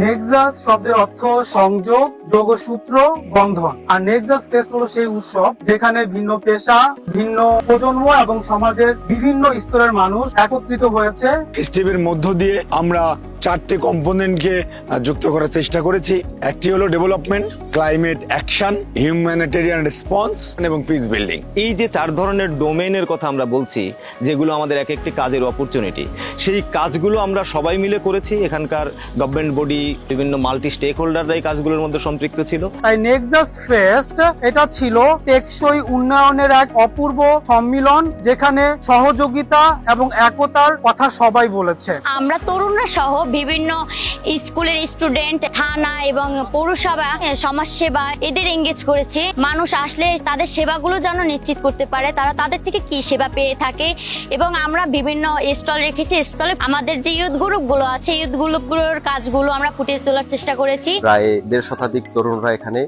Nexus শব্দের অর্থ সংযোগ, যোগসূত্র, বন্ধন। আর নেক্সাস ফেস্ট হলো সেই উৎসব যেখানে ভিন্ন পেশা, ভিন্ন প্রজন্ম এবং সমাজের বিভিন্ন স্তরের মানুষ একত্রিত হয়েছে। ফেস্টিভের মধ্য দিয়ে আমরা চারটে কম্পোনেন্টকে যুক্ত করার চেষ্টা করেছি। একটি হলো development, climate action, humanitarian response এবং পিস বিল্ডিং। এই যে 4 ধরনের ডোমেইনের কথা আমরা বলছি, যেগুলো আমাদের এক একটি কাজের অপরচুনিটি, সেই কাজগুলো আমরা সবাই মিলে করেছি। এখানকার গভর্নমেন্ট বডি, বিভিন্ন মাল্টি স্টেক হোল্ডাররা এই কাজগুলোর মধ্যে সম্পৃক্ত ছিল। তাই নেক্সাস ফেস্ট এটা ছিল টেকসই উন্নয়নের এক অপূর্ব সম্মিলন, যেখানে সহযোগিতা এবং একতার কথা সবাই বলেছে। আমরা তরুণরা সহ বিভিন্ন স্কুলের স্টুডেন্ট, থানা এবং পৌরসভা, সমাজসেবা এদের এঙ্গেজ করেছি। মানুষ আসলে তাদের সেবাগুলো যেন নিশ্চিত করতে পারে, তারা তাদের থেকে কি সেবা পেয়ে থাকে। এবং আমরা বিভিন্ন স্টল রেখেছি। স্টলে আমাদের যে ইউথ গ্রুপগুলো আছে, ইউথ গ্রুপগুলোর কাজগুলো আমরা ফুটিয়ে তোলার চেষ্টা করেছি। প্রায় 1.5 শতাধিক তরুণরা এখানে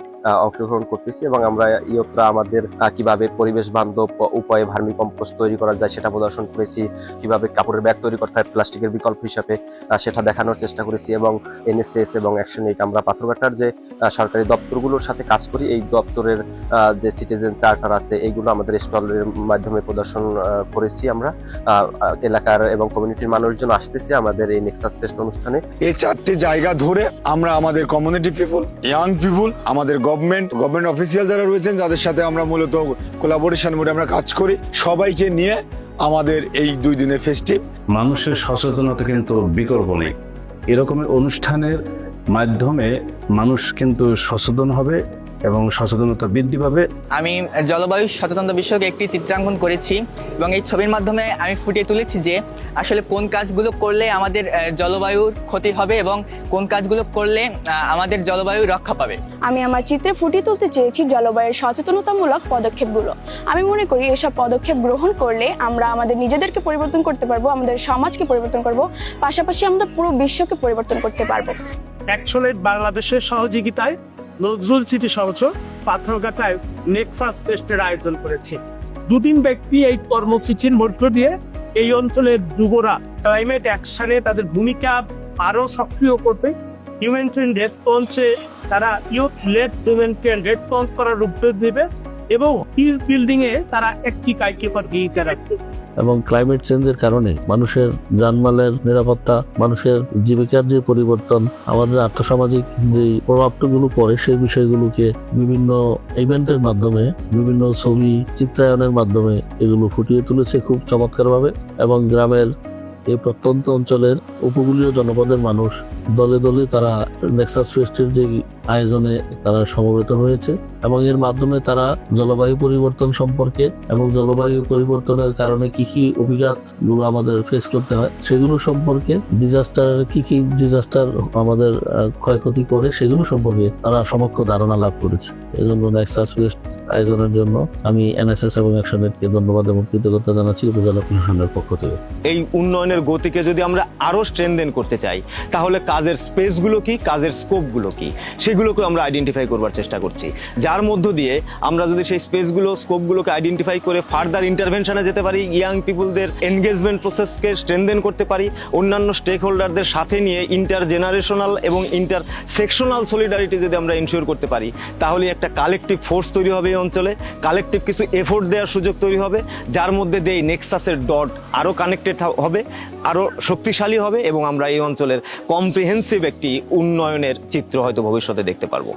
অংশগ্রহণ করতেছি এবং আমরা ইয়তরা আমাদের কিভাবে পরিবেশ বান্ধব উপায়ে ভার্মি কম্পোস্ট তৈরি করা যায় সেটা প্রদর্শন করেছি, কিভাবে কাপড়ের ব্যাগ তৈরি করতে হয় প্লাস্টিকের বিকল্প হিসাবে সেটা দেখানোর চেষ্টা করেছি। এবং এনএসএস এবং অ্যাকশন এইড, আমরা পাথরঘাটার যে সরকারি দপ্তরগুলোর সাথে কাজ করি, এই দপ্তরের যে সিটিজেন চার্টার আছে এইগুলো আমাদের স্টলের মাধ্যমে প্রদর্শন করেছি। আমরা এলাকার এবং কমিউনিটির মানুষজন আসতেছে আমাদের এই নেক্সাস ফেস্ট অনুষ্ঠানে। এই 4টে জায়গা ধরে আমরা আমাদের কমিউনিটি পিপল, ইয়াং পিপল, আমাদের গভর্নমেন্ট অফিসিয়াল যারা রয়েছেন যাদের সাথে আমরা মূলত কোলাবোরেশন মোডে আমরা কাজ করি, সবাইকে নিয়ে আমাদের এই 2 দিনের ফেস্টিভ। মানুষের সচেতনতা কিন্তু বিকল্প নেই। এরকমের অনুষ্ঠানের মাধ্যমে মানুষ কিন্তু সচেতন হবে এবং সচেতনতা বৃদ্ধি পাবে। আমি জলবায়ু সচেতনতা বিষয়ক একটি চিত্রাঙ্কন করেছি এবং এই ছবির মাধ্যমে আমি ফুটিয়ে তুলেছি যে আসলে কোন কাজগুলো করলে আমাদের জলবায়ুর ক্ষতি হবে এবং কোন কাজগুলো করলে আমাদের জলবায়ু রক্ষা পাবে। আমি আমার চিত্রে ফুটিয়ে তুলতে চেয়েছি জলবায়ুর সচেতনতামূলক পদক্ষেপগুলো। আমি মনে করি এসব পদক্ষেপ গ্রহণ করলে আমরা আমাদের নিজেদেরকে পরিবর্তন করতে পারবো, আমাদের সমাজকে পরিবর্তন করব, পাশাপাশি আমরা পুরো বিশ্বকে পরিবর্তন করতে পারবো। অ্যাকশন এইড বাংলাদেশের সহযোগিতায় নজরুল সিটি সংসদ পাথরঘাটায় নেক্সাস ফেস্টের আয়োজন করেছে। 2 দিন ব্যক্তি এই কর্মসূচির মধ্য দিয়ে এই অঞ্চলের যুবরা ক্লাইমেট অ্যাকশনে তাদের ভূমিকা আরো সক্রিয় করবে। হিউম্যানিটেরিয়ান রেসপন্সে তারা ইউথ লেড হিউম্যানিটেরিয়ান রেসপন্স করার উদ্যোগ দেবে এবং পিস বিল্ডিং এ তারা একটি কার্যকর ভূমিকা রাখবে। এবং ক্লাইমেট চেঞ্জের কারণে মানুষের জানমালের নিরাপত্তা, মানুষের জীবিকার যে পরিবর্তন, আমাদের আর্থসামাজিক যে প্রভাবগুলো পড়ে সেই বিষয়গুলোকে বিভিন্ন ইভেন্টের মাধ্যমে, বিভিন্ন ছবি চিত্রায়নের মাধ্যমে এগুলো ফুটিয়ে তুলেছে খুব চমৎকারভাবে। এবং গ্রামের এই প্রত্যন্ত অঞ্চলের উপকূলীয় জনপদের মানুষ দলে দলে তারা নেক্সাস ফেস্টের যে আয়োজনে তারা সমবেত হয়েছে এবং এর মাধ্যমে তারা জলবায়ু পরিবর্তন সম্পর্কে এবং জলবায়ু পরিবর্তনের কারণে কি কি অভিঘাতগুলো আমাদের ফেস করতে হয় সেগুলো সম্পর্কে, ডিজাস্টার আমাদের ক্ষয়ক্ষতি করে সেগুলো সম্পর্কে তারা সমক্ষ ধারণা লাভ করেছে। এজন্য নেক্সাস ফেস্ট আয়োজনের জন্য আমি এনএসএস এবং অ্যাকশন এইডকে ধন্যবাদ এবং কৃতজ্ঞতা জানাচ্ছি উপজেলা প্রশাসনের পক্ষ থেকে। এই উন্নয়নের গতিকে যদি আমরা আরো স্ট্রেনথেন করতে চাই, তাহলে কাজের স্পেসগুলো কি, কাজের স্কোপগুলো কি, সেগুলোকে আমরা আইডেন্টিফাই করবার চেষ্টা করছি। যার মধ্য দিয়ে আমরা যদি সেই স্পেসগুলো, স্কোপগুলোকে আইডেন্টিফাই করে ফার্দার ইন্টারভেনশনে যেতে পারি, ইয়াং পিপুলদের এনগেজমেন্ট প্রসেসকে স্ট্রেনথেন করতে পারি, অন্যান্য স্টেক হোল্ডারদের সাথে নিয়ে ইন্টার জেনারেশনাল এবং ইন্টার সেকশনাল সলিডারিটি যদি আমরা ইনশিওর করতে পারি, তাহলে একটা কালেকটিভ ফোর্স তৈরি হবে এই অঞ্চলে, কালেকটিভ কিছু এফোর্ট দেওয়ার সুযোগ তৈরি হবে, যার মধ্যে দিয়ে নেক্সাসের ডট আরো কানেক্টেড হবে, আরো শক্তিশালী হবে এবং আমরা এই অঞ্চলের কম্প্রিহেন্সিভ একটি উন্নয়নের চিত্র হয়তো ভবিষ্যতে দেখতে পারবো।